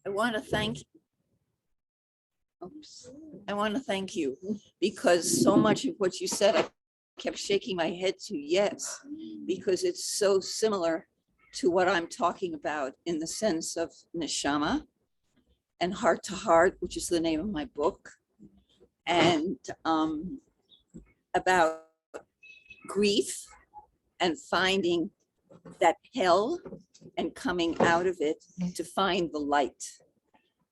I want to thank Oops. I want to thank you because so much of what you said, I kept shaking my head to yes, because it's so similar to what I'm talking about in the sense of Neshama and Heart to Heart, which is the name of my book, and about grief and finding that hell and coming out of it to find the light.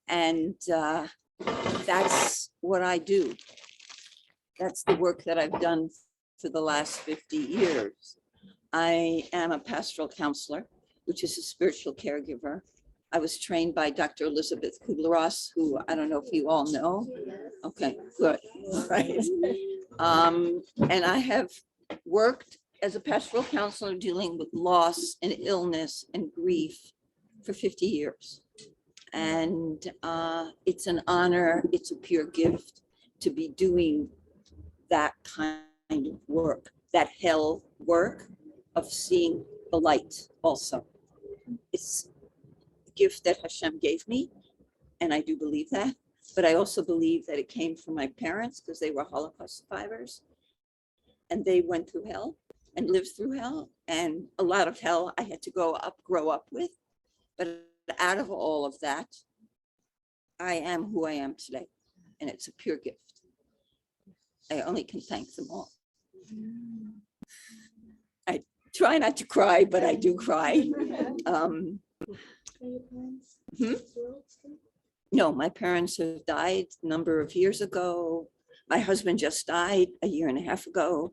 And that's what I do. That's the work that I've done for the last 50 years. I am a pastoral counselor, which is a spiritual caregiver. I was trained by Dr. Elizabeth Kubler-Ross, who I don't know if you all know. Okay, good. All right. And I have worked as a pastoral counselor dealing with loss and illness and grief for 50 years. And it's an honor, it's a pure gift to be doing that kind of work, that hell work of seeing the light also. It's a gift that Hashem gave me, and I do believe that, but I also believe that it came from my parents because they were Holocaust survivors and they went through hell and lived through hell, and a lot of hell I had to grow up with, but out of all of that, I am who I am today, and it's a pure gift. I only can thank them all. I try not to cry, but I do cry. No, my parents have died a number of years ago. My husband just died a year and a half ago.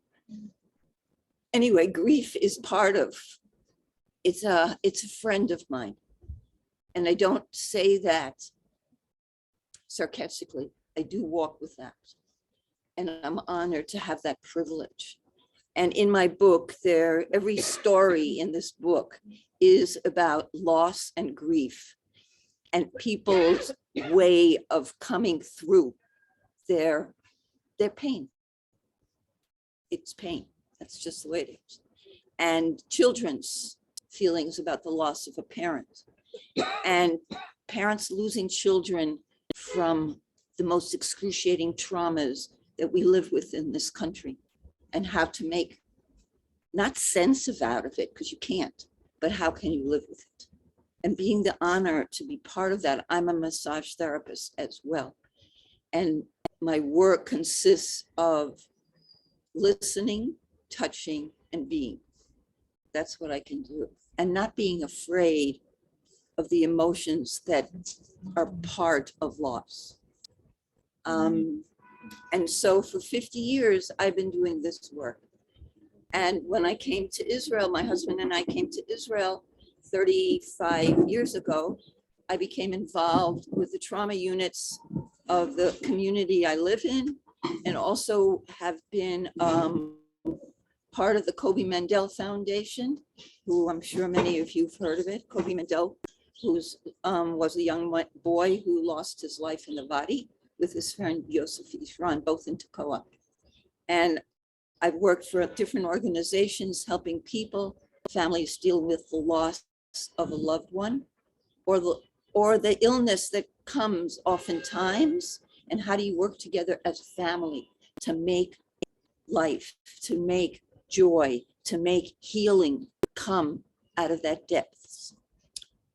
Anyway, grief is part of, it's a friend of mine. And I don't say that sarcastically. I do walk with that. And I'm honored to have that privilege. And in my book, every story in this book is about loss and grief and people's way of coming through their pain. It's pain. That's just the way it is. And children's feelings about the loss of a parent, and parents losing children from the most excruciating traumas that we live with in this country, and how to make not sense out of it, because you can't, but how can you live with it? And being the honor to be part of that. I'm a massage therapist as well. And my work consists of listening, touching, and being. That's what I can do. And not being afraid of the emotions that are part of loss. And so for 50 years, I've been doing this work. And when I came to Israel, my husband and I came to Israel 35 years ago, I became involved with the trauma units of the community I live in, and also have been part of the Kobe Mendel Foundation, who I'm sure many of you have heard of it. Kobe Mendel, who was a young boy who lost his life in the Wadi with his friend Yosef Ishran, both in Tekoa. And I've worked for different organizations helping people, families deal with the loss of a loved one, or the illness that comes oftentimes, and how do you work together as a family to make life, to make joy, to make healing come out of that depths.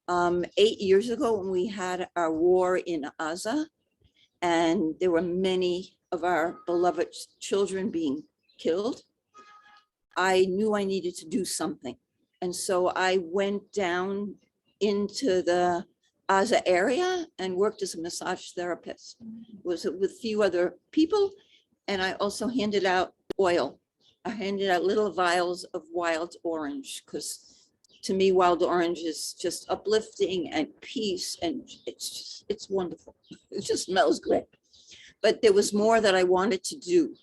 8 years ago, when we had our war in Gaza, and there were many of our beloved children being killed, I knew I needed to do something. And so I went down into the Gaza area and worked as a massage therapist. Was with a few other people, and I also handed out oil. I handed out little vials of wild orange, because to me, wild orange is just uplifting and peace, and it's wonderful. It just smells great. But there was more that I wanted to do.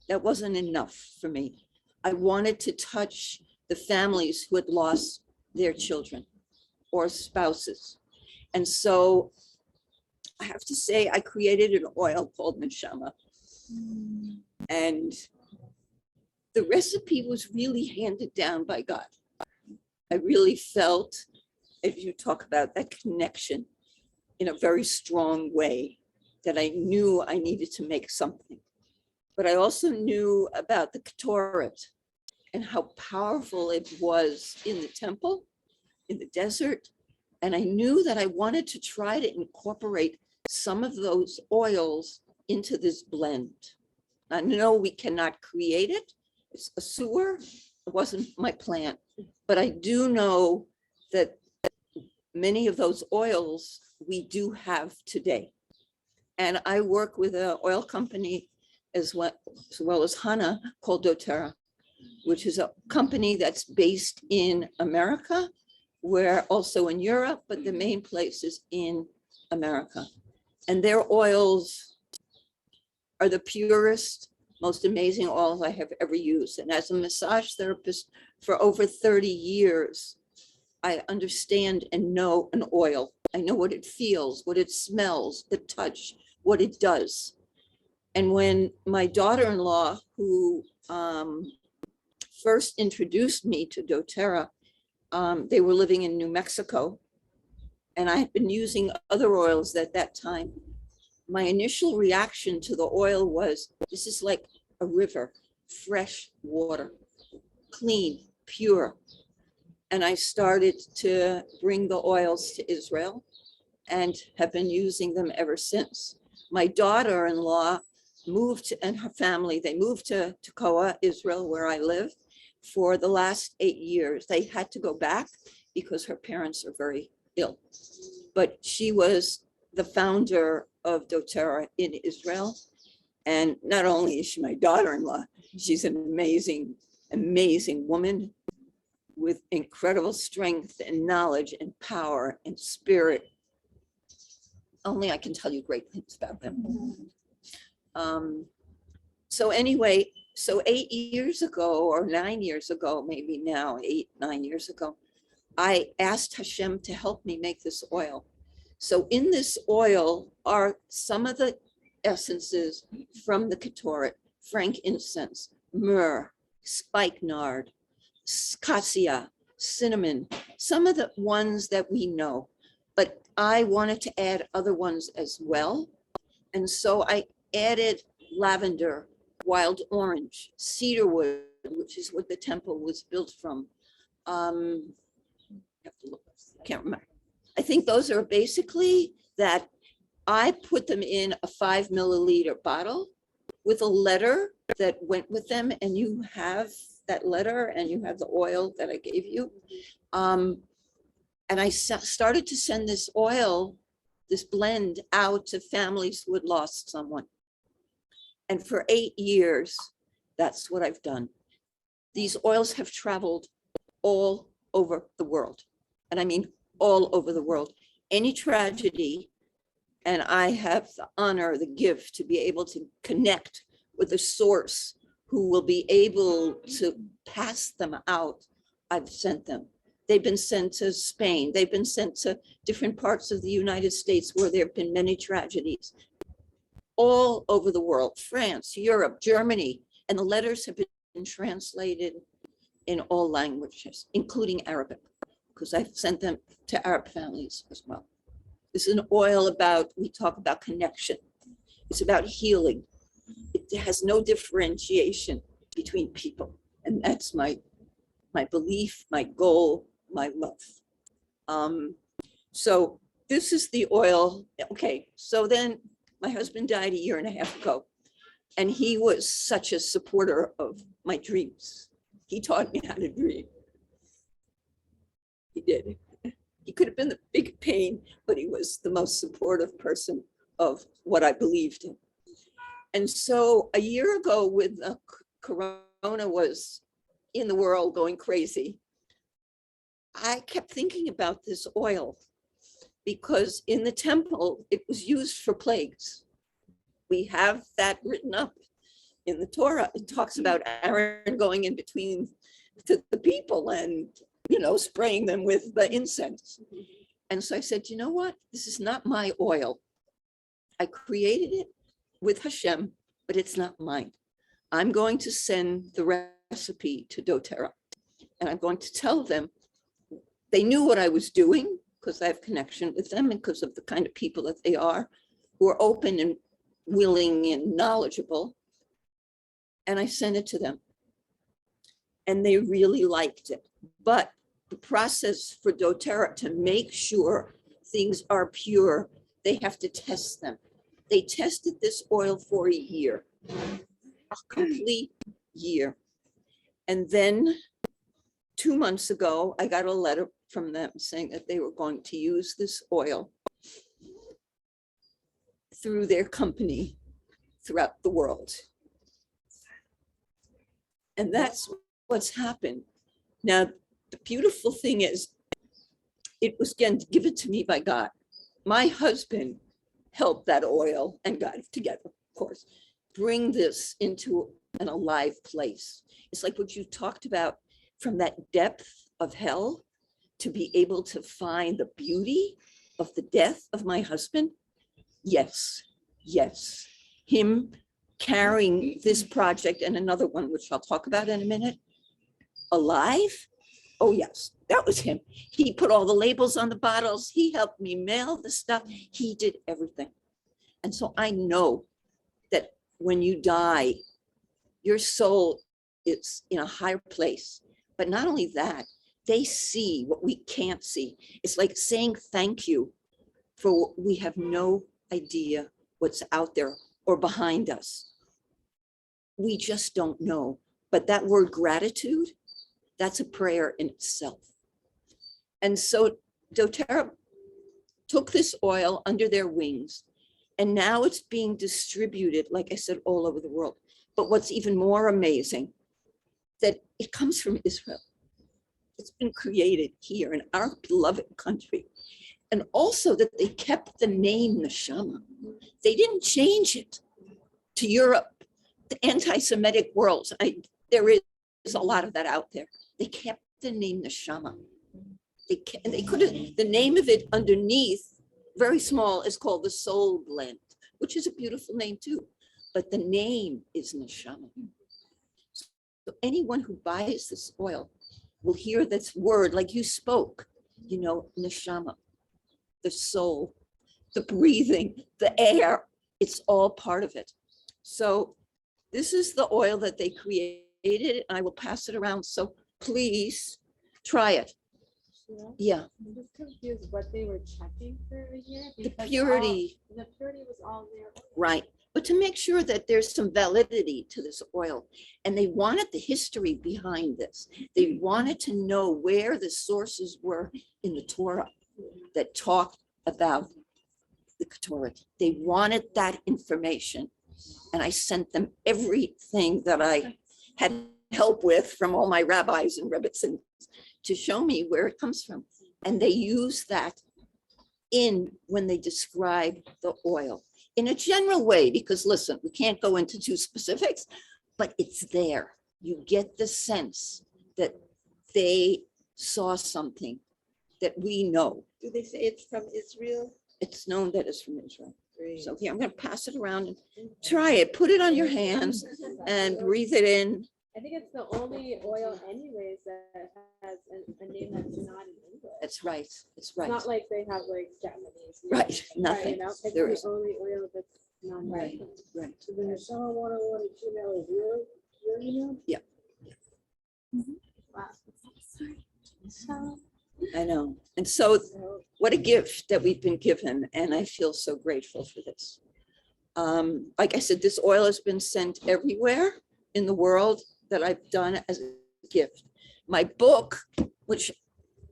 That wasn't enough for me. I wanted to touch the families who had lost their children or spouses. And so I have to say, I created an oil called Neshama. And the recipe was really handed down by God. I really felt, if you talk about that connection in a very strong way, that I knew I needed to make something. But I also knew about the Ketoret and how powerful it was in the temple, in the desert. And I knew that I wanted to try to incorporate some of those oils into this blend. I know we cannot create it. It's a sewer. It wasn't my plan. But I do know that many of those oils we do have today. And I work with an oil company as well as Hana called doTERRA, which is a company that's based in America, where also in Europe, but the main place is in America. And their oils are the purest, most amazing oils I have ever used. And as a massage therapist for over 30 years, I understand and know an oil. I know what it feels, what it smells, the touch, what it does. And when my daughter-in-law, who first introduced me to doTERRA, they were living in New Mexico, and I had been using other oils at that time. My initial reaction to the oil was, this is like a river, fresh water, clean, pure. And I started to bring the oils to Israel and have been using them ever since. My daughter-in-law moved, and her family, they moved to Tekoa, Israel, where I live, for the last 8 years. They had to go back because her parents are very ill. But she was the founder of doTERRA in Israel. And not only is she my daughter-in-law, she's an amazing, amazing woman with incredible strength and knowledge and power and spirit. Only I can tell you great things about them. So anyway, so 8 years ago, or 9 years ago, maybe now, 8, 9 years ago, I asked Hashem to help me make this oil. So in this oil are some of the essences from the Ketoret: frankincense, myrrh, spikenard, cassia, cinnamon, some of the ones that we know, but I wanted to add other ones as well. And so I added lavender, wild orange, cedarwood, which is what the temple was built from. I have to look, can't remember. I think those are basically that. I put them in a 5 milliliter bottle with a letter that went with them, and you have that letter and you have the oil that I gave you. And I started to send this oil, this blend, out to families who had lost someone. And for 8 years, that's what I've done. These oils have traveled all over the world. And I mean, all over the world. Any tragedy, and I have the honor, the gift to be able to connect with a source who will be able to pass them out. I've sent them. They've been sent to Spain. They've been sent to different parts of the United States where there have been many tragedies. All over the world, France, Europe, Germany, and the letters have been translated in all languages, including Arabic, because I've sent them to Arab families as well. This is an oil about, we talk about connection. It's about healing. It has no differentiation between people. And that's my belief, my goal, my love. So this is the oil. Okay, so then my husband died 1.5 years ago, and he was such a supporter of my dreams. He taught me how to dream. He did. He could have been the big pain, but he was the most supportive person of what I believed in. And so 1 year ago, with Corona was in the world going crazy, I kept thinking about this oil because in the temple, it was used for plagues. We have that written up in the Torah. It talks about Aaron going in between to the people and, you know, spraying them with the incense. And so I said, you know what? This is not my oil. I created it with Hashem, but it's not mine. I'm going to send the recipe to doTERRA, and I'm going to tell them. They knew what I was doing because I have connection with them and because of the kind of people that they are, who are open and willing and knowledgeable. And I sent it to them. And they really liked it. But the process for doTERRA to make sure things are pure, they have to test them. They tested this oil for a year, a complete year. And then 2 months ago, I got a letter from them saying that they were going to use this oil through their company throughout the world. And that's what's happened. Now, the beautiful thing is, it was again given to me by God. My husband helped that oil and God together, of course, bring this into an alive place. It's like what you talked about, from that depth of hell to be able to find the beauty of the death of my husband. Yes, yes. Him carrying this project and another one, which I'll talk about in a minute, alive. Oh yes, that was him. He put all the labels on the bottles. He helped me mail the stuff. He did everything. And so I know that when you die, your soul is in a higher place. But not only that, they see what we can't see. It's like saying thank you for what we have no idea what's out there or behind us. We just don't know. But that word gratitude, that's a prayer in itself. And so doTERRA took this oil under their wings, and now it's being distributed, like I said, all over the world. But what's even more amazing, that it comes from Israel. It's been created here in our beloved country. And also that they kept the name Neshama. They didn't change it to Europe, the anti-Semitic world. There is a lot of that out there. They kept the name Neshama. They could have, the name of it underneath, very small, is called the Soul Blend, which is a beautiful name too. But the name is Neshama. So anyone who buys this oil will hear this word like you spoke, you know, Neshama, the soul, the breathing, the air, it's all part of it. So this is the oil that they created. I will pass it around. So please try it. Yeah. I'm just confused what they were checking for a year. The purity. The purity was all there. Right. But to make sure that there's some validity to this oil. And they wanted the history behind this. They wanted to know where the sources were in the Torah that talked about the Torah. They wanted that information. And I sent them everything that I had help with from all my rabbis and rebbitzins to show me where it comes from. And they use that in when they describe the oil in a general way, because listen, we can't go into too specifics, but it's there. You get the sense that they saw something that we know. Do they say it's from Israel? It's known that it's from Israel. So here, I'm going to pass it around and try it. Put it on your hands and breathe it in. I think it's the only oil anyways that has a name that's not in English. That's right. It's It's right. not like they have like Japanese. Right, names, nothing. You know? It's There the is- only oil that's not Right, right. So the Neshama 101 email is your email? Wow. So, I know. And so what a gift that we've been given. And I feel so grateful for this. Like I said, this oil has been sent everywhere in the world that I've done as a gift. My book, which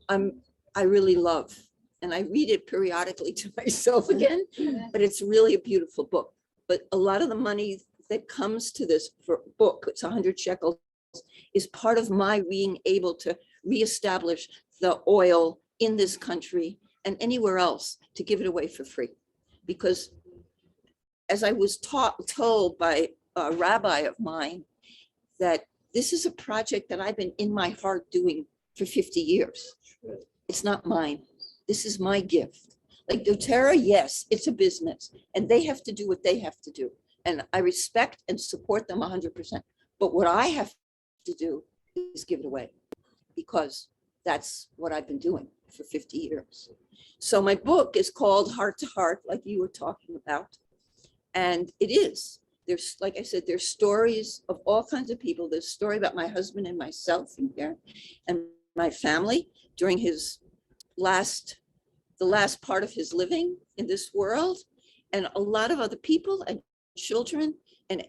I really love, and I read it periodically to myself again, but it's really a beautiful book. But a lot of the money that comes to this book, it's 100 shekels, is part of my being able to reestablish the oil in this country and anywhere else, to give it away for free. Because as I was told by a rabbi of mine, that this is a project that I've been in my heart doing for 50 years. It's not mine. This is my gift. Like doTERRA, yes, it's a business and they have to do what they have to do. And I respect and support them 100%. But what I have to do is give it away, because that's what I've been doing for 50 years. So my book is called Heart to Heart, like you were talking about. And it is. There's, like I said, there's stories of all kinds of people. There's a story about my husband and myself in here and my family during the last part of his living in this world, and a lot of other people and children, and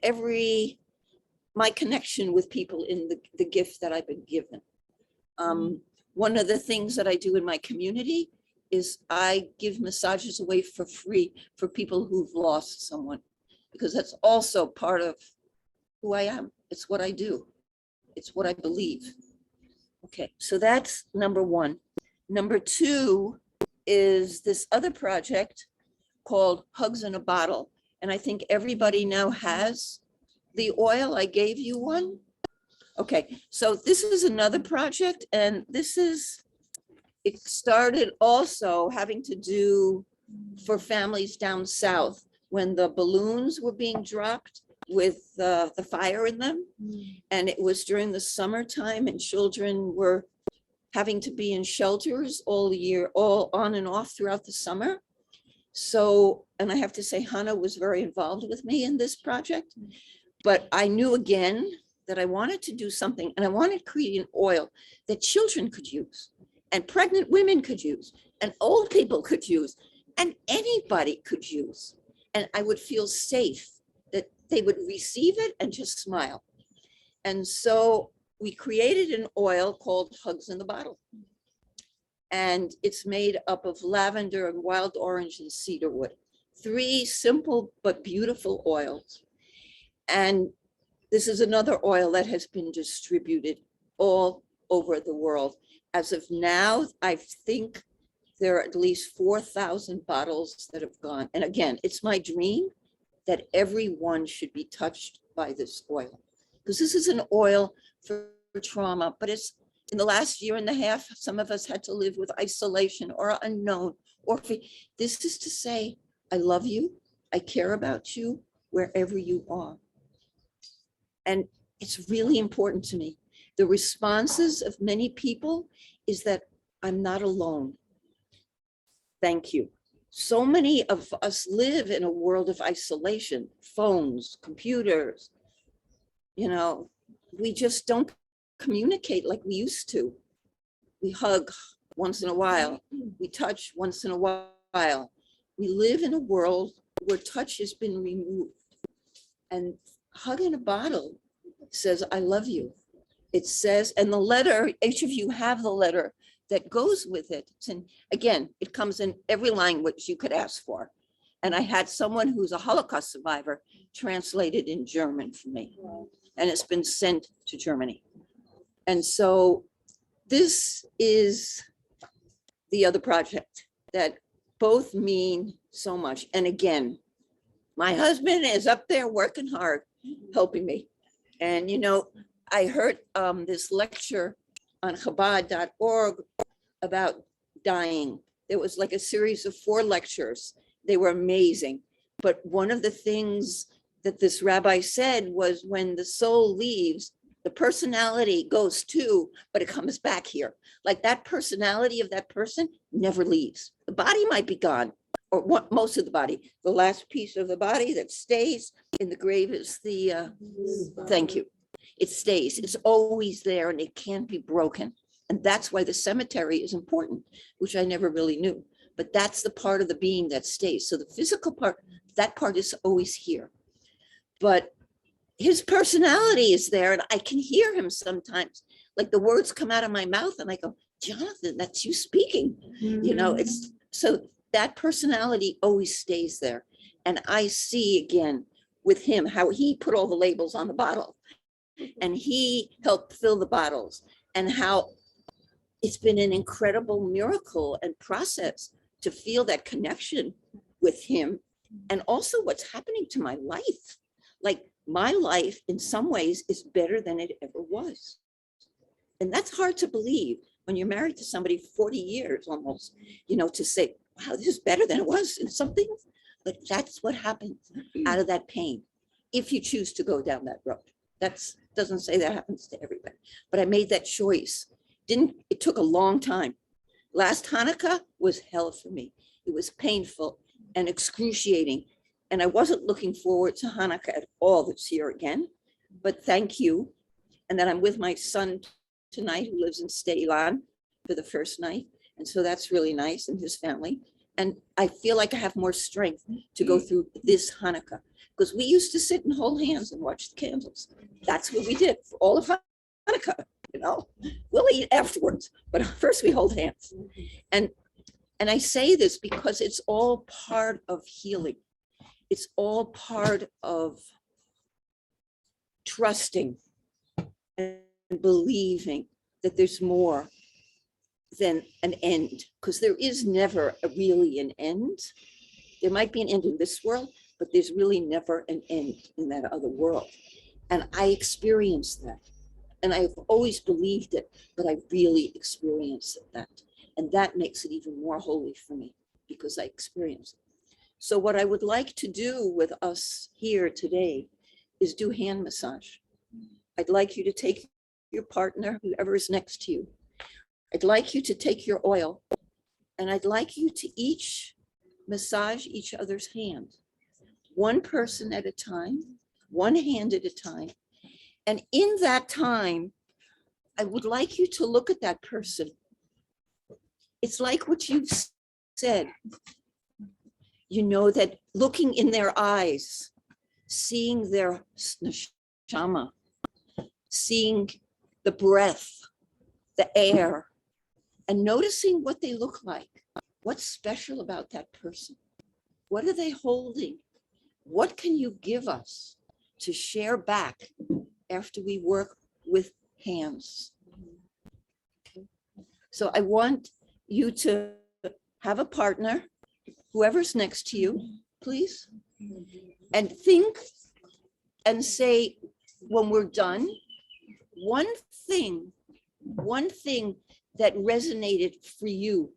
my connection with people in the gift that I've been given. One of the things that I do in my community is I give massages away for free for people who've lost someone, because that's also part of who I am. It's what I do. It's what I believe. Okay, so that's number one. Number two is this other project called Hugs in a Bottle. And I think everybody now has the oil. I gave you one. Okay, so this is another project, and it started also having to do for families down south when the balloons were being dropped with the fire in them. And it was during the summertime, and children were having to be in shelters all year, all on and off throughout the summer. So, and I have to say, Hannah was very involved with me in this project, but I knew again that I wanted to do something, and I wanted to create an oil that children could use, and pregnant women could use, and old people could use, and anybody could use. And I would feel safe that they would receive it and just smile. And so we created an oil called Hugs in the Bottle. And it's made up of lavender and wild orange and cedarwood. 3 simple but beautiful oils. And this is another oil that has been distributed all over the world. As of now, I think there are at least 4,000 bottles that have gone. And again, it's my dream that everyone should be touched by this oil, because this is an oil for trauma, but it's in the last year and a half, some of us had to live with isolation or unknown, or this is to say, I love you, I care about you wherever you are. And it's really important to me. The responses of many people is that I'm not alone. Thank you. So many of us live in a world of isolation, phones, computers, we just don't communicate like we used to. We hug once in a while. We touch once in a while. We live in a world where touch has been removed. And Hug in a Bottle says, I love you. It says, and the letter, each of you have the letter that goes with it. And again, it comes in every language you could ask for. And I had someone who's a Holocaust survivor translate it in German for me. And it's been sent to Germany. And so this is the other project that both mean so much. And again, my husband is up there working hard, helping me. And, I heard this lecture on Chabad.org about dying. There was like a series of 4 lectures. They were amazing. But one of the things that this rabbi said was when the soul leaves, the personality goes too, but it comes back here. Like that personality of that person never leaves. The body might be gone, or most of the body. The last piece of the body that stays in the grave is thank you. It stays, it's always there, and it can't be broken. And that's why the cemetery is important, which I never really knew. But that's the part of the being that stays. So the physical part, that part is always here. But his personality is there, and I can hear him sometimes. Like the words come out of my mouth, and I go, Jonathan, that's you speaking. It's so that personality always stays there. And I see again with him how he put all the labels on the bottle, and he helped fill the bottles, and how it's been an incredible miracle and process to feel that connection with him. And also what's happening to my life. Like my life in some ways is better than it ever was. And that's hard to believe when you're married to somebody 40 years almost, to say, wow, this is better than it was in something. But that's what happens out of that pain, if you choose to go down that road. That's doesn't say that happens to everybody, but I made that choice. It took a long time, Last Hanukkah was hell for me. It was painful and excruciating. And I wasn't looking forward to Hanukkah at all this year again. But thank you. And then I'm with my son tonight who lives in Steylan for the first night. And so that's really nice, and his family. And I feel like I have more strength to go through this Hanukkah, because we used to sit and hold hands and watch the candles. That's what we did for all of Hanukkah, you know. We'll eat afterwards, but first we hold hands. And I say this because it's all part of healing. It's all part of trusting and believing that there's more than an end, because there is never really an end. There might be an end in this world, but there's really never an end in that other world. And I experienced that. And I've always believed it, but I really experienced that. And that makes it even more holy for me, because I experienced it. So what I would like to do with us here today is do hand massage. I'd like you to take your partner, whoever is next to you. I'd like you to take your oil, and I'd like you to each massage each other's hand, one person at a time, one hand at a time. And in that time, I would like you to look at that person. It's like what you said, you know, that looking in their eyes, seeing their neshama, seeing the breath, the air, and noticing what they look like. What's special about that person? What are they holding? What can you give us to share back after we work with hands? So I want you to have a partner, whoever's next to you, please, and think and say, when we're done, one thing that resonated for you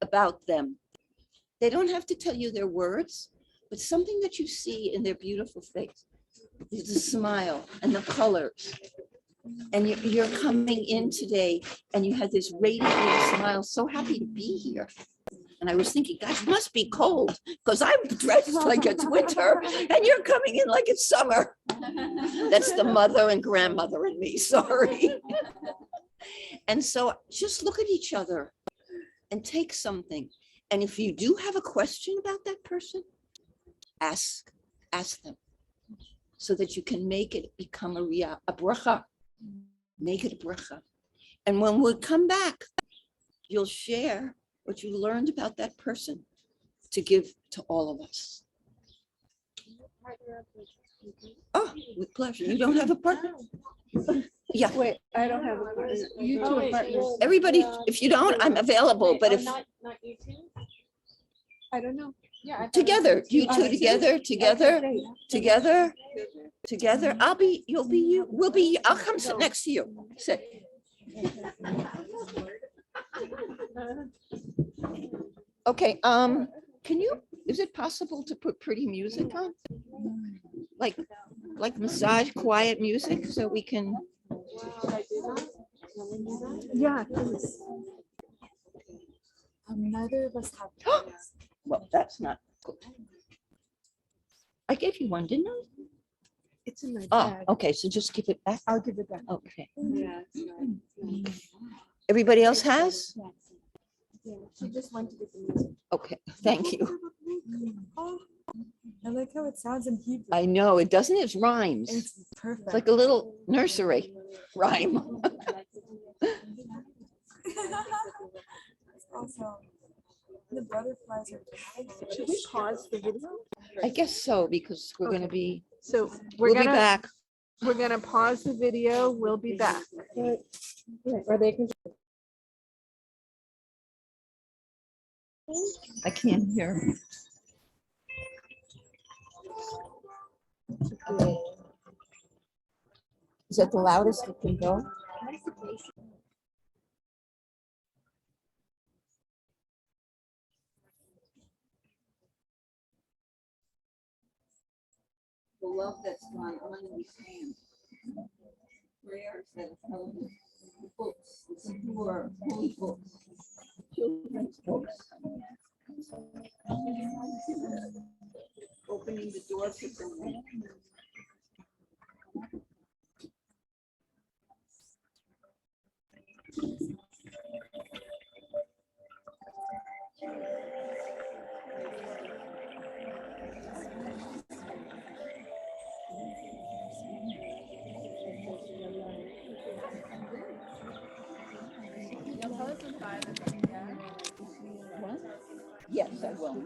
about them. They don't have to tell you their words, but something that you see in their beautiful face, the smile and the colors. And you're coming in today and you had this radiant little smile, so happy to be here. And I was thinking, gosh, it must be cold, because I'm dressed like it's winter and you're coming in like it's summer. That's the mother and grandmother in me, sorry. And so just look at each other and take something. And if you do have a question about that person, ask them, so that you can make it become a bracha. Make it a bracha. And when we come back, you'll share what you learned about that person to give to all of us. Oh, with pleasure. You don't have a partner? Yeah. Wait, I don't have a partner. You two are partners. Everybody, if you don't, I'm available, but if Not you two? I don't know. Yeah. together, you two together, you'll be you, we'll be, I'll come sit next to you. Sit. Okay, is it possible to put pretty music on? Like massage, quiet music, so we can. Yeah. Neither of us have. Well, that's not good. I gave you one, didn't I? It's in my Oh, bag. okay, so just give it back. I'll give it back. Okay. Yeah. Everybody else has? Yeah, she just went to get the music. Okay, thank you. Oh, I like how it sounds in Hebrew. I know, it doesn't, it rhymes. It's perfect. It's like a little nursery rhyme. Also, the butterflies are. Should we pause the video? I guess so, because we're gonna be, So we'll be back. we're gonna pause the video. We'll be back. Or they can. I can't hear. Is that the loudest it can go? The love that's gone on in these hands. Prayers that have held us. books, who are holy books, children's books. Opening the door for someone. What? Yes, I will.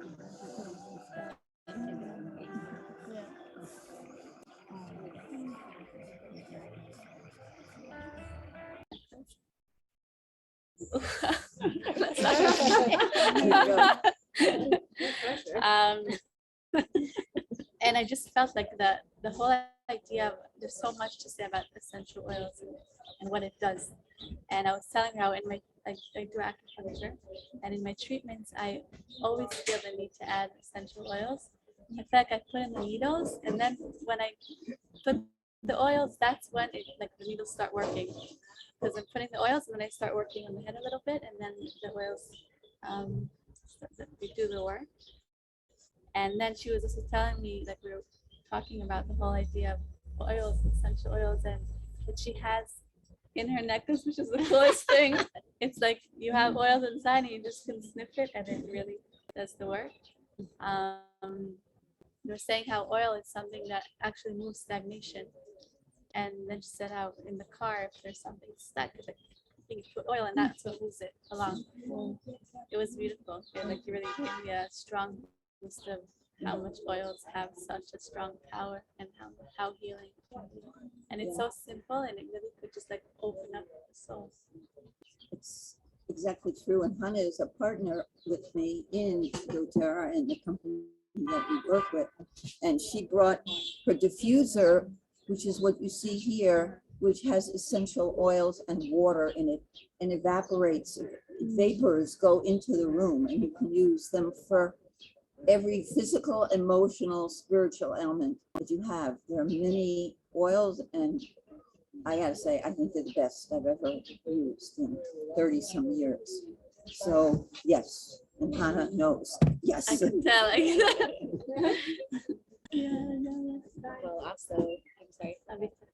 um, and I just felt like the whole idea of there's so much to say about essential oils and what it does. And I was telling her how in my I do acupuncture, and in my treatments I always feel the need to add essential oils. I feel like I put in the needles, and then when I put the oils, that's when it like the needles start working. Because I'm putting the oils, and then I start working on the head a little bit, and then the oils they do the work. And then she was also telling me, like we were talking about the whole idea of oils, essential oils, and that she has in her necklace, which is the coolest thing. It's like you have oils inside and you just can sniff it and it really does the work. They're saying how oil is something that actually moves stagnation. And then she said how in the car, if there's something stuck, it's like you put oil and that's what moves it along. It was beautiful. It like really gave me a strong boost of how much oils have such a strong power and how healing can be. And it's so simple and it really could just like open up the soul. It's exactly true. And Hannah is a partner with me in doTERRA and the company that we work with. And she brought her diffuser, which is what you see here, which has essential oils and water in it and evaporates. Vapors go into the room and you can use them for every physical, emotional, spiritual element that you have. There are many oils, and I gotta say, I think they're the best I've ever used in 30 some years. So yes, and Hannah knows. Yes. I can tell. Well, also, I'm sorry,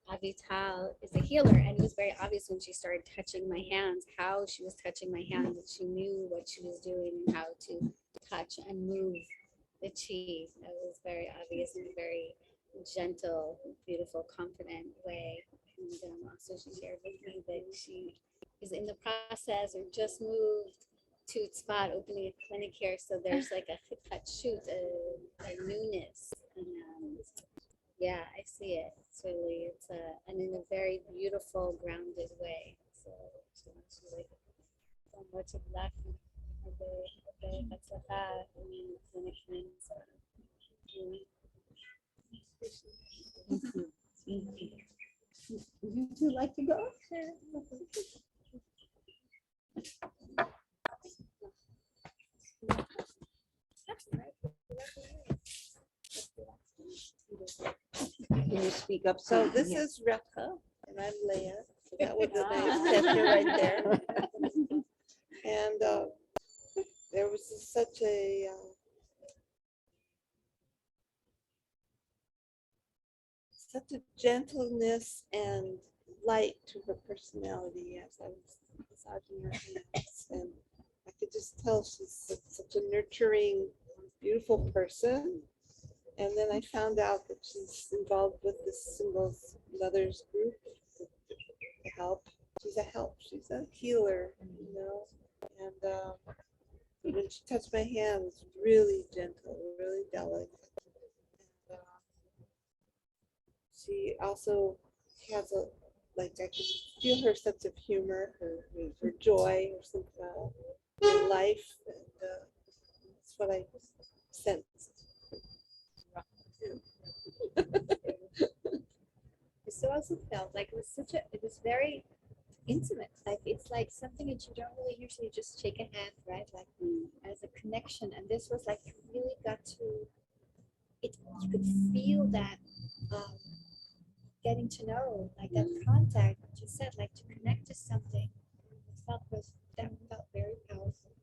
Avital is a healer, and it was very obvious when she started touching my hands, how she was touching my hands, that she knew what she was doing and how to touch and move the chi. That was very obvious in a very gentle, beautiful, confident way. And also she shared with me that she is in the process or just moved to Tzfat, opening a clinic here. So there's like a shoot, a newness. And yeah, I see it. It's really, and in a very beautiful, grounded way. So she's like, so much of luck. Would you two like to go? Can you speak up? So this Yeah. is Reka, and I'm Leah. So that was a nice picture right there. And there was such a gentleness and light to her personality as I was massaging her hands, and I could just tell she's such a nurturing, beautiful person. And then I found out that she's involved with this single mothers group to help. She's a help. She's a healer, you know. And when she touched my hand, it was really gentle, really delicate. And, she also has a, like, I could feel her sense of humor, her joy, or something, her life, and that's what I sensed. So I also felt like it was very intimate. Like it's like something that you don't really usually just shake a hand, right? Like as a connection. And this was like you really got to it. You could feel that getting to know, like that contact, what you said, like to connect to something. That felt very powerful.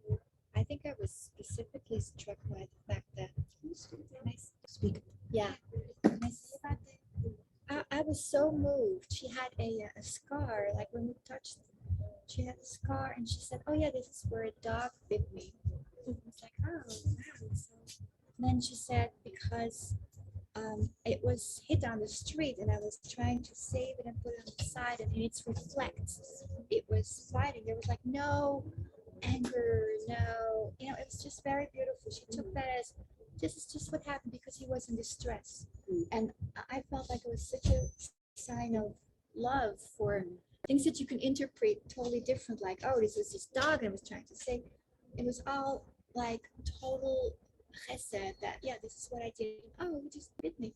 I think I was specifically struck by the fact that Speak. yeah, can I say about that? I was so moved. She had a scar, like when we touched, she had a scar, and she said, "Oh yeah, this is where a dog bit me." I was like, "Oh, wow." So then she said, because it was hit on the street and I was trying to save it and put it on the side, and in its reflex, it was fighting. There was like no anger, no, it was just very beautiful. She took that as this is just what happened because he was in distress. And I felt like it was such a sign of love for things that you can interpret totally different, like, oh, this was his dog and I was trying to say. It was all like total chesed that, yeah, this is what I did. Oh, he just bit me.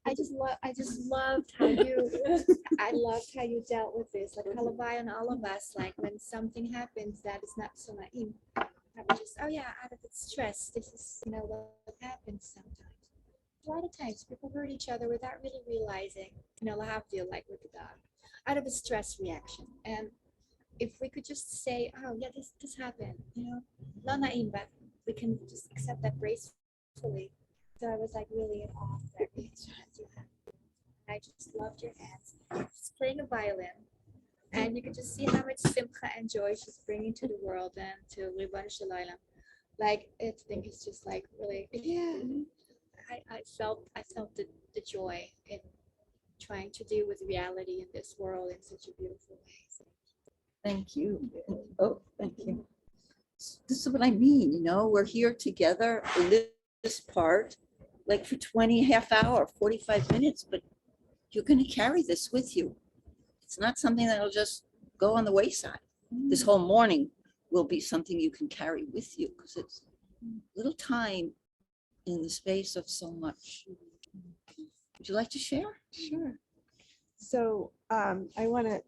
I just loved how I loved how you dealt with this, like Halavai and all of us, like when something happens that is not so naive, I was just, oh yeah, out of the stress, this is, what happens sometimes. A lot of times people hurt each other without really realizing, Lahavdil, like with the dog, out of a stress reaction. And if we could just say, oh yeah, this happened, not naive, but we can just accept that gracefully. So I was like really in awe of that reaction that you had. I just loved your hands. She's playing a violin, and you could just see how much simcha and joy she's bringing to the world and to Ribbon Shalaylam. Like, I think it's just like really, yeah. I felt the joy in trying to deal with reality in this world in such a beautiful way. Thank you. Oh, thank you. This is what I mean, we're here together in this part, like for 20, half hour, 45 minutes, but you're going to carry this with you. It's not something that'll just go on the wayside. This whole morning will be something you can carry with you because it's little time in the space of so much. Would you like to share? Sure. So I want to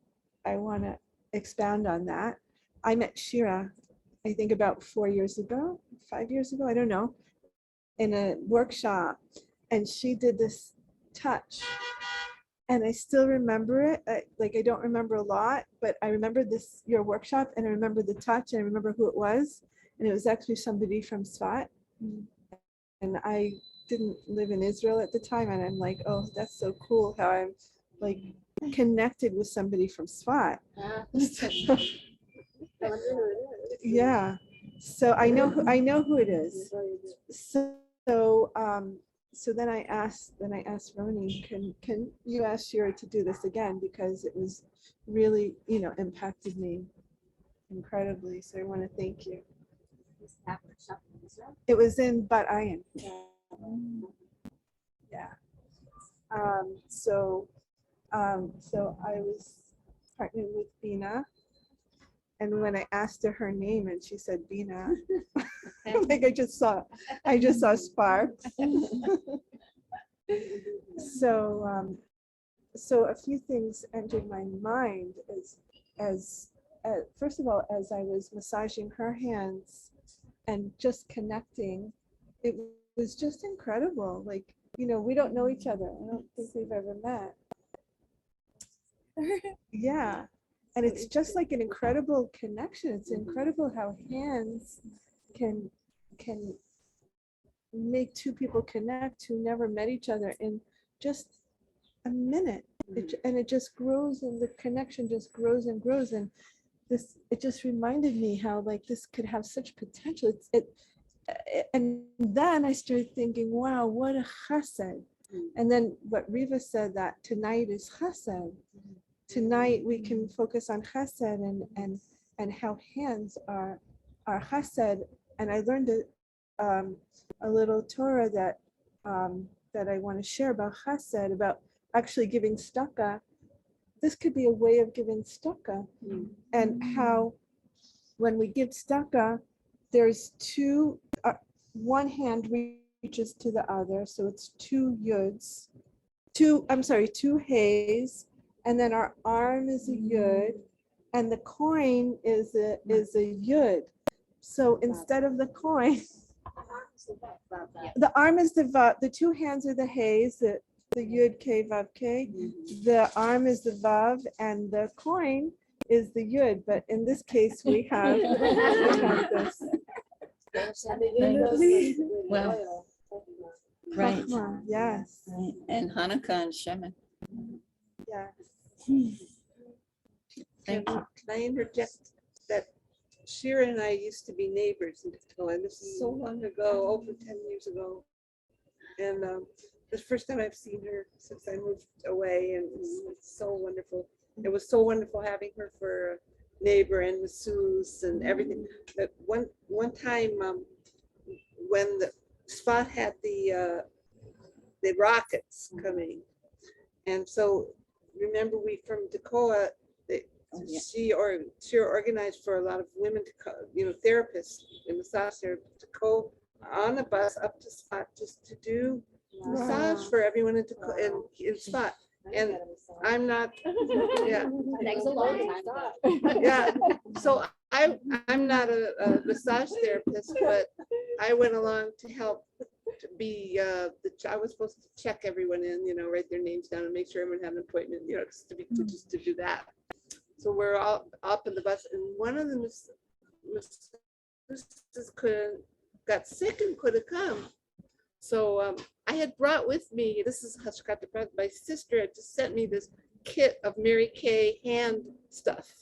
expound on that. I met Shira, I think about 4 years ago, 5 years ago, I don't know, in a workshop, and she did this touch, and I still remember it. I don't remember a lot, but I remember your workshop, and I remember the touch, and I remember who it was, and it was actually somebody from Tzfat, and I didn't live in Israel at the time, and I'm like, oh, that's so cool how I'm like connected with somebody from Tzfat. Yeah, so I know who it is. So then I asked Roni, can you ask Shira to do this again, because it was really, impacted me incredibly. So I want to thank you. It was in Bat Ayin. Yeah. So I was partnered with Bina, and when I asked her name and she said Bina, like I just saw sparks. So a few things entered my mind as first of all, as I was massaging her hands and just connecting, it was just incredible. Like, we don't know each other. I don't think we've ever met. Yeah. And it's just like an incredible connection. It's incredible how hands can make two people connect who never met each other in just a minute. And it just grows, and the connection just grows and grows. And it just reminded me how like this could have such potential. And then I started thinking, wow, what a chesed. And then what Riva said, that tonight is chesed. Tonight we can focus on chesed and how hands are chesed. And I learned a little Torah that I want to share about chesed, about actually giving tzedakah. This could be a way of giving tzedakah, and how when we give tzedakah, there's one hand reaches to the other, so it's two yuds, two hays, and then our arm is a yud, and the coin is a yud. So instead of the coin, the arm is the vav, the two hands are the hays, the Yud K Vav K. The arm is the Vav and the coin is the Yud. But in this case, we have this. Well, right. Chachma, yes, Right. And Hanukkah and Shemin. yes. Thank you. Can I interject that Shira and I used to be neighbors in Dakota, and this is so long ago, over 10 years ago. And the first time I've seen her since I moved away, and it's so wonderful. It was so wonderful having her for a neighbor and masseuse and everything. But one time when the Tzfat had the rockets coming, and so remember we from Dakota, she organized for a lot of women to therapists and massage therapists to go on a bus up to Tzfat just to do massage for everyone in Tzfat. And I'm not, yeah. Thanks a lot. Yeah, so I'm not a massage therapist, but I went along to help to be, I was supposed to check everyone in, write their names down and make sure everyone had an appointment, just to do that. So we're all up in the bus, and one of the masseuses got sick and couldn't come. So I had brought with me, this is Hashkat the Prophet, my sister had just sent me this kit of Mary Kay hand stuff.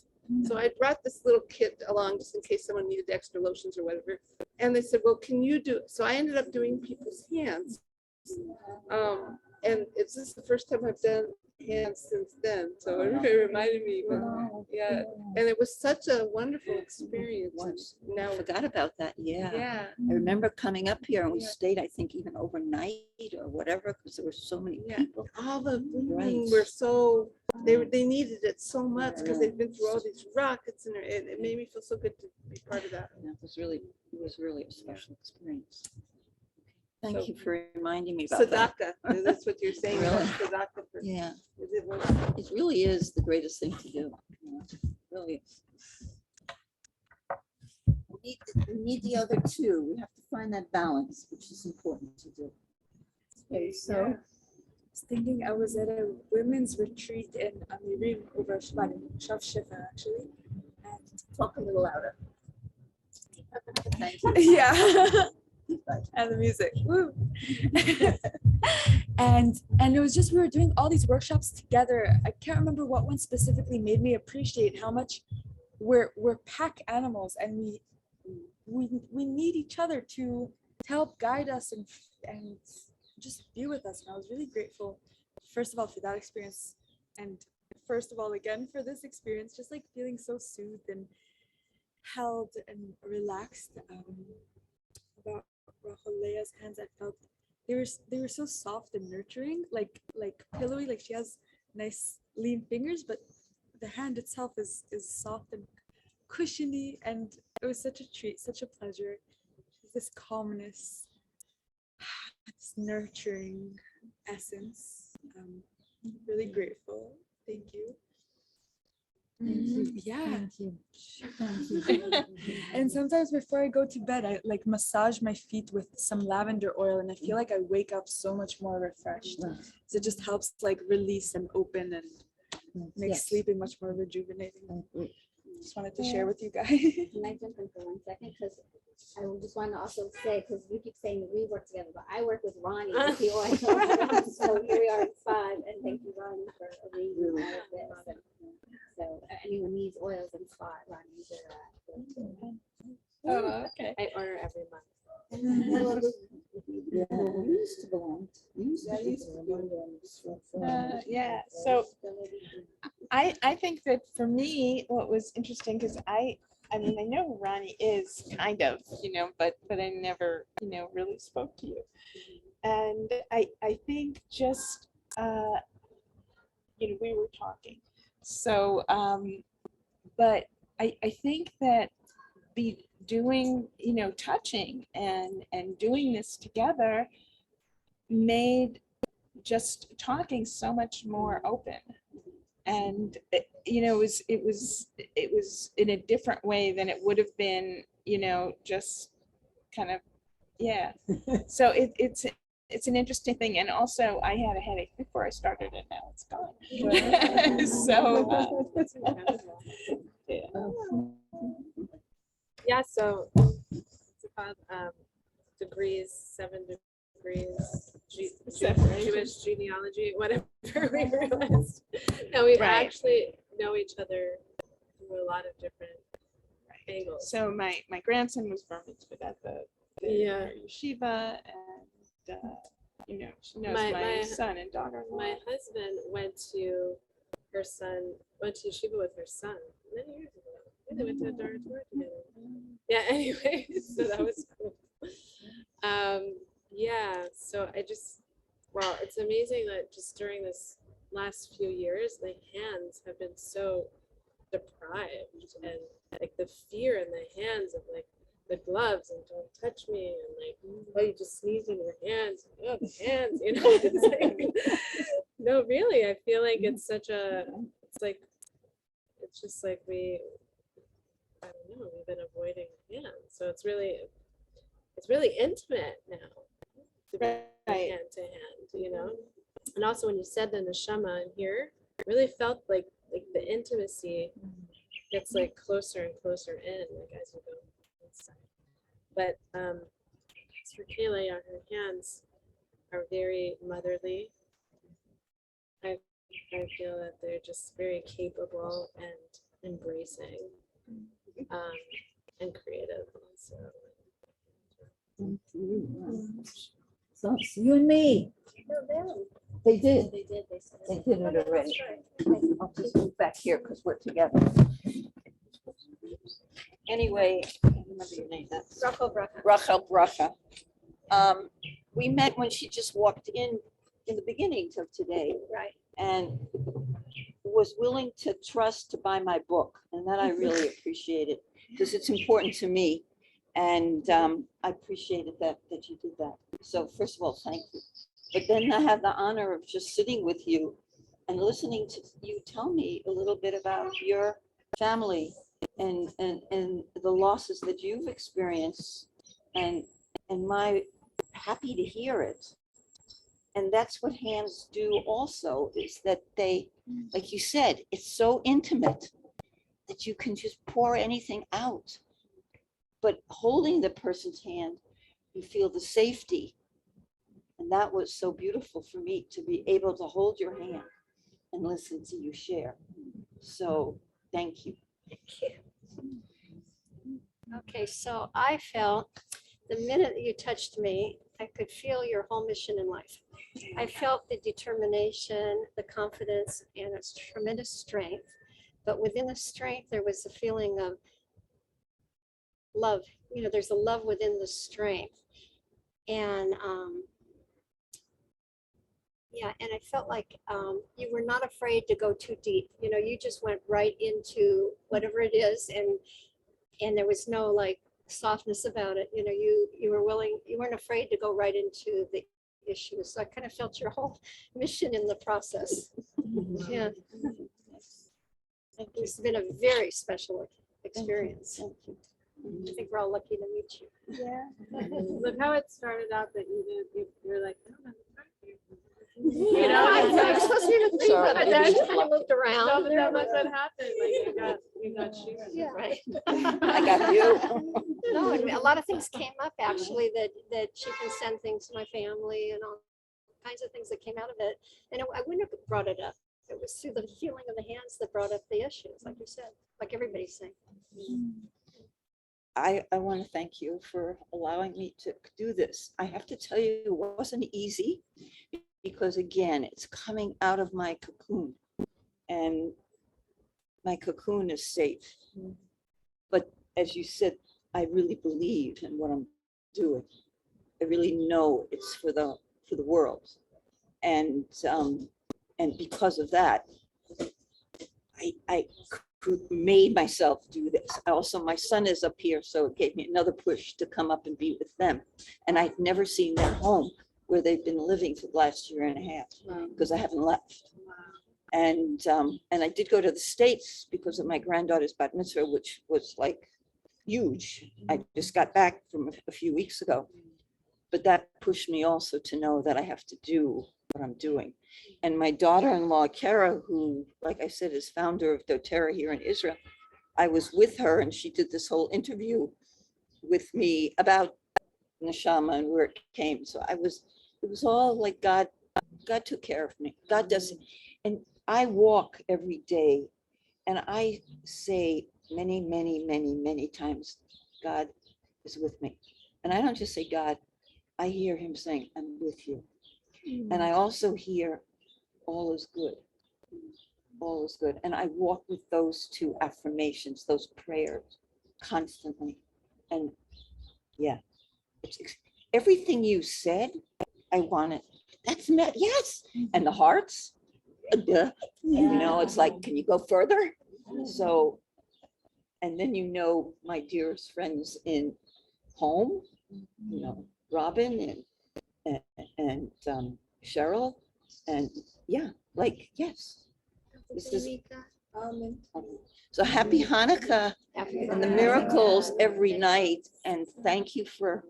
So I brought this little kit along just in case someone needed extra lotions or whatever. And they said, well, can you do it? So I ended up doing people's hands. And it's just the first time I've done hands since then. So it really reminded me, but yeah. And it was such a wonderful experience. Now I forgot about that. Yeah. Yeah. I remember coming up here and we stayed, I think, even overnight or whatever, because there were so many people. All the women Right. were so, they needed it so much because they've been through all these rockets, and it made me feel so good to be part of that. Yeah, it was really a special experience. Thank So- you for reminding me about that. Tzedakah, that's what you're saying. Really? Tzedakah for- Yeah, it was- it really is the greatest thing to do. It really is. We need the other two. We have to find that balance, which is important to do. Okay, so I was thinking I was at a women's retreat in Amirim over Shabbat in Shav Shifa actually. And talk a little louder. Thank you. yeah. And the music. Woo. and it was just we were doing all these workshops together. I can't remember what one specifically made me appreciate how much we're pack animals, and we need each other to help guide us and just be with us. And I was really grateful, first of all, for that experience, and first of all again for this experience, just like feeling so soothed and held and relaxed. About Leah's hands, I felt they were so soft and nurturing, like pillowy, like she has nice lean fingers, but the hand itself is soft and cushiony, and it was such a treat, such a pleasure. This calmness, this nurturing essence. Really grateful. Thank you. Yeah. Thank you. And sometimes before I go to bed, I like massage my feet with some lavender oil, and I feel like I wake up so much more refreshed. So it just helps like release and open and makes Yes. sleeping much more rejuvenating. Just wanted to share with you guys. Can I jump in for 1 second? Because I just want to also say, because you keep saying that we work together, but I work with Ronnie with the oil. So here we are at 5, and thank you, Ronnie, for arranging all of this. And so anyone needs oils and spot, Ronnie's Oh, okay. I order every month. Yeah, we used to belong. Yeah, so I think that for me, what was interesting, because I mean, I know who Ronnie is kind of, but I never, really spoke to you. And I think just, we were talking. So, but I think that be doing, touching and doing this together made just talking so much more open. And it was in a different way than it would have been, just kind of, yeah. So it's it's an interesting thing. And also I had a headache before I started and now it's gone. So, Yeah, so it's about degrees, 7 degrees, Jewish genealogy, whatever we realized. No, we Right. actually know each other through a lot of different angles. so my grandson was bar mitzvahed at the Yeah. yeshiva, and you know, she knows My- my, my- son and daughter-in-law. My husband went to yeshiva with her son many years ago. Yeah, they went to a Torah together. Yeah, anyway, so that was cool. Yeah, so well, it's amazing that just during this last few years, the hands have been so deprived, and like the fear in the hands of like the gloves and don't touch me, and like, oh, you just sneeze in your hands, oh, the hands, you know. It's like, no, really, I feel like it's such a, it's just like I don't know, we've been avoiding hands, so it's really intimate now to be Right. hand to hand, you know. And also when you said the neshama in here, it really felt like the intimacy gets like closer and closer in, like as you go inside. But as for Kayla, yeah, her hands are very motherly. I feel that they're just very capable and embracing, and creative also. So it's you and me. They did. They did, they said. They did it already. I'll just move back here because we're together. Anyway, I don't remember your name. That's Rachel Bracha. We met when she just walked in the beginnings of today. Right. And was willing to trust to buy my book. And that I really appreciated because it's important to me. And I appreciated that you did that. So first of all, thank you. But then I have the honor of just sitting with you and listening to you tell me a little bit about your family and the losses that you've experienced, and my happy to hear it. And that's what hands do also, is that they, like you said, it's so intimate that you can just pour anything out. But holding the person's hand, you feel the safety. And that was so beautiful for me to be able to hold your hand and listen to you share. So thank you. Okay, so I felt the minute that you touched me, I could feel your whole mission in life. I felt the determination, the confidence, and its tremendous strength. But within the strength, there was a feeling of love. You know, there's a love within the strength. And yeah, and I felt like you were not afraid to go too deep. You know, you just went right into whatever it is, and there was no like softness about it. You know, you were willing, you weren't afraid to go right into the issues. So I kind of felt your whole mission in the process. Yeah, it's been a very special experience. Thank you. I think we're all lucky to meet you. Yeah. Look how it started out that you're like, I don't have the time for you. You You know, know, it's like- you're supposed to be the thing, Sorry. but then you kind of moved around. No, but that's what happened. Like you got Shira. Yeah, right. I got you. No, and a lot of things came up actually that she can send things to my family and all kinds of things that came out of it. And I wouldn't have brought it up. It was through the healing of the hands that brought up the issues, like you said, like everybody's saying. I want to thank you for allowing me to do this. I have to tell you, it wasn't easy because again, it's coming out of my cocoon and my cocoon is safe. But as you said, I really believe in what I'm doing. I really know it's for the world. And because of that, I made myself do this. Also, my son is up here, so it gave me another push to come up and be with them. And I'd never seen their home where they've been living for the last year and a half because I haven't left. And I did go to the States because of my granddaughter's bat mitzvah, which was like huge. I just got back from a few weeks ago. but that pushed me also to know that I have to do what I'm doing. And my daughter-in-law, Kara, who, like I said, is founder of doTERRA here in Israel, I was with her and she did this whole interview with me about Neshama and where it came. So it was all like God took care of me. God does it. And I walk every day and I say many, many, many, many times, God is with me. And I don't just say God, I hear him saying, I'm with you. And I also hear all is good. All is good. And I walk with those two affirmations, those prayers constantly. And yeah, everything you said, I want it. That's met, yes. And the hearts, duh. You know, it's like, can you go further? So, and then my dearest friends in home, Robin and Cheryl, and yeah, like, yes. This is, so happy Hanukkah and the miracles every night. And thank you for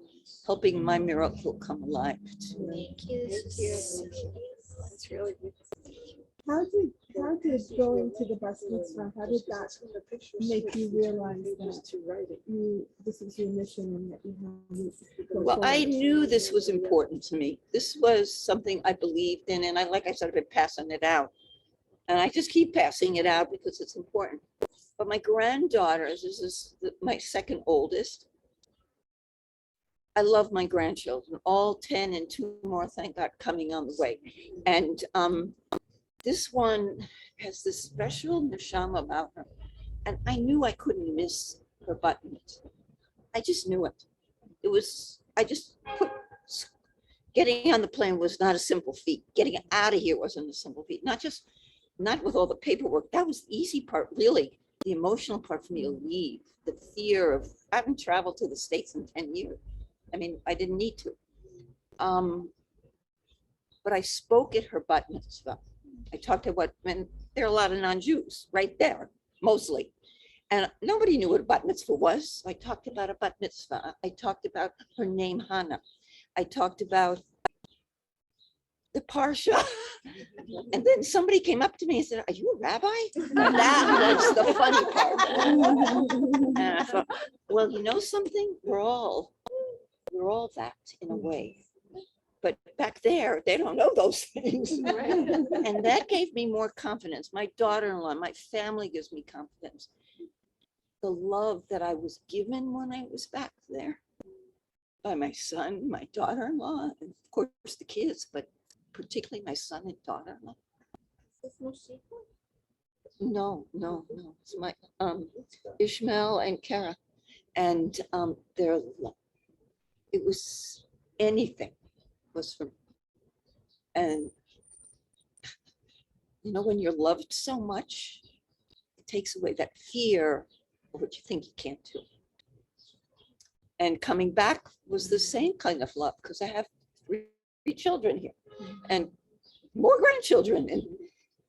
helping my miracle come alive. Thank you. It's really beautiful. How did going to the bus mitzvah, how did that make you realize that this is your mission and that you have to go Well, I forward? knew this was important to me. This was something I believed in, and like I said, I've been passing it out. And I just keep passing it out because it's important. But my granddaughters, this is my second oldest. I love my grandchildren, all 10 and 2 more, thank God, coming on the way. And this one has this special neshama about her. And I knew I couldn't miss her buttons. I just knew it. Getting on the plane was not a simple feat. Getting out of here wasn't a simple feat. Not with all the paperwork. That was the easy part, really. The emotional part for me to leave, the fear of, I haven't traveled to the States in 10 years. I mean, I didn't need to. But I spoke at her bat mitzvah. I talked about, and there are a lot of non-Jews right there, mostly. And nobody knew what a bat mitzvah was. I talked about a bat mitzvah. I talked about her name, Hannah. I talked about the parsha. And then somebody came up to me and said, are you a rabbi? And that was the funny part. And I thought, well, you know something? We're all that in a way. But back there, they don't know those things. And that gave me more confidence. My daughter-in-law, my family gives me confidence. The love that I was given when I was back there by my son, my daughter-in-law, and of course the kids, but particularly my son and daughter-in-law. No. It's my Ishmael and Kara. And it was anything was for me. And when you're loved so much, it takes away that fear of what you think you can't do. And coming back was the same kind of love, because I have three children here and more grandchildren,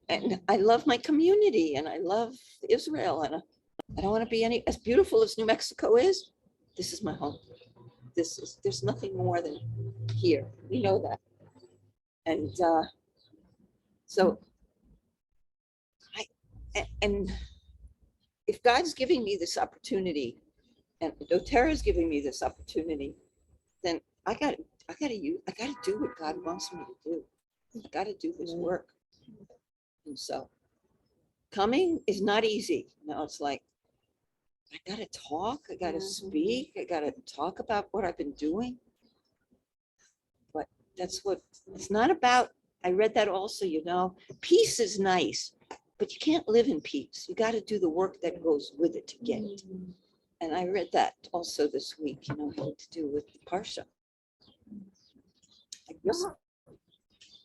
and I love my community and I love Israel, and I don't want to be as beautiful as New Mexico is. This is my home. There's nothing more than here. We know that. And so and if God's giving me this opportunity and doTERRA is giving me this opportunity, then I gotta do what God wants me to do. I gotta do this work. And so coming is not easy. It's like, I gotta talk, I gotta speak, I gotta talk about what I've been doing. But that's what it's not about. I read that also, peace is nice, but you can't live in peace. You gotta do the work that goes with it to get it. And I read that also this week, having to do with the Parsha.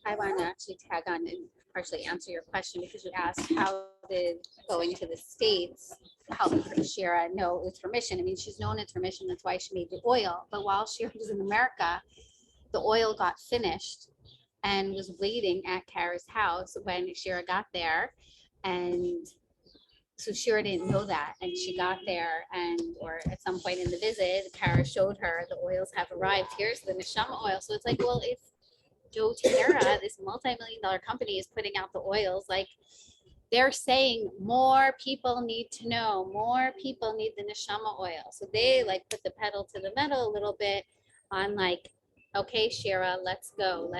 I want to actually tag on and partially answer your question, because you asked how did going to the States help Shira know it's her mission. I mean, she's known it's her mission. That's why she made the oil. But while Shira was in America, the oil got finished and was waiting at Kara's house when Shira got there. And So Shira didn't know that, and she got there, or at some point in the visit, Kara showed her the oils have arrived. Here's the Neshama oil. So it's like, well, if doTERRA, this multi-million-dollar company, is putting out the oils, like they're saying more people need to know, more people need the Neshama oil. So they like put the pedal to the metal a little bit on like, okay, Shira, let's go.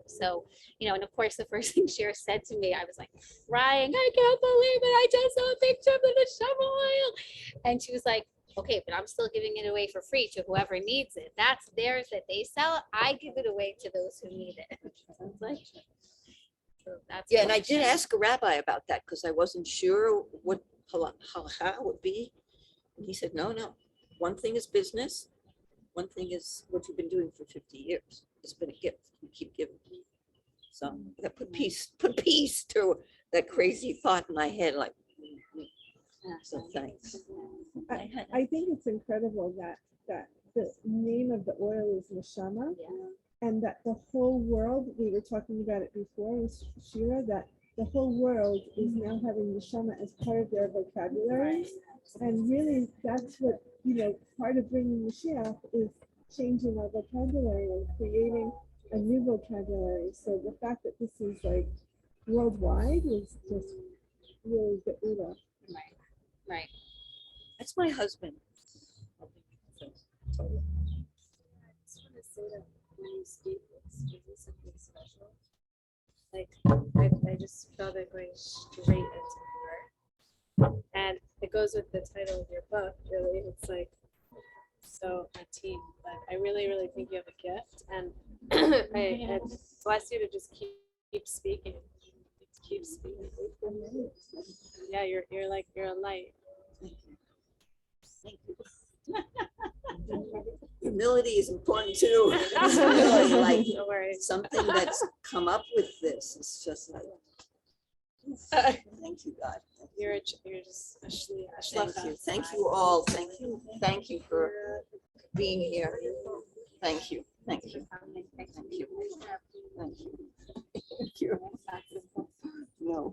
So, and of course, the first thing Shira said to me, I was like crying, I can't believe it. I just saw a picture of the Neshama oil. And she was like, okay, but I'm still giving it away for free to whoever needs it. That's theirs that they sell. I give it away to those who need it. So that's Yeah, and what- I did ask a rabbi about that because I wasn't sure what halakha would be. And he said, no. One thing is business. One thing is what you've been doing for 50 years. It's been a gift. You keep giving. So that put peace to that crazy thought in my head, like, so thanks. I think it's incredible that the name of the oil is Neshama, and that the whole world, we were talking about it before with Shira, that the whole world is now having Neshama as part of their vocabulary. And really, that's what, part of bringing Mashiach is changing our vocabulary and creating a new vocabulary. So the fact that this is like worldwide is just really good. Right. That's my husband. I just want to say that when you speak, it's really something special. Like, I just felt it going straight into my heart. And it goes with the title of your book, really. It's like, so a team. But I really, really think you have a gift. And I bless you to just keep speaking. Keep speaking. Yeah, you're a light. Thank you. Humility is important too. It's really like Don't worry. something that's come up with this. It's just like, thank you, God. You're just a Thank you. Thank you all. Thank you for being here. Thank you. Thank you. Thank you. Thank you. Thank you.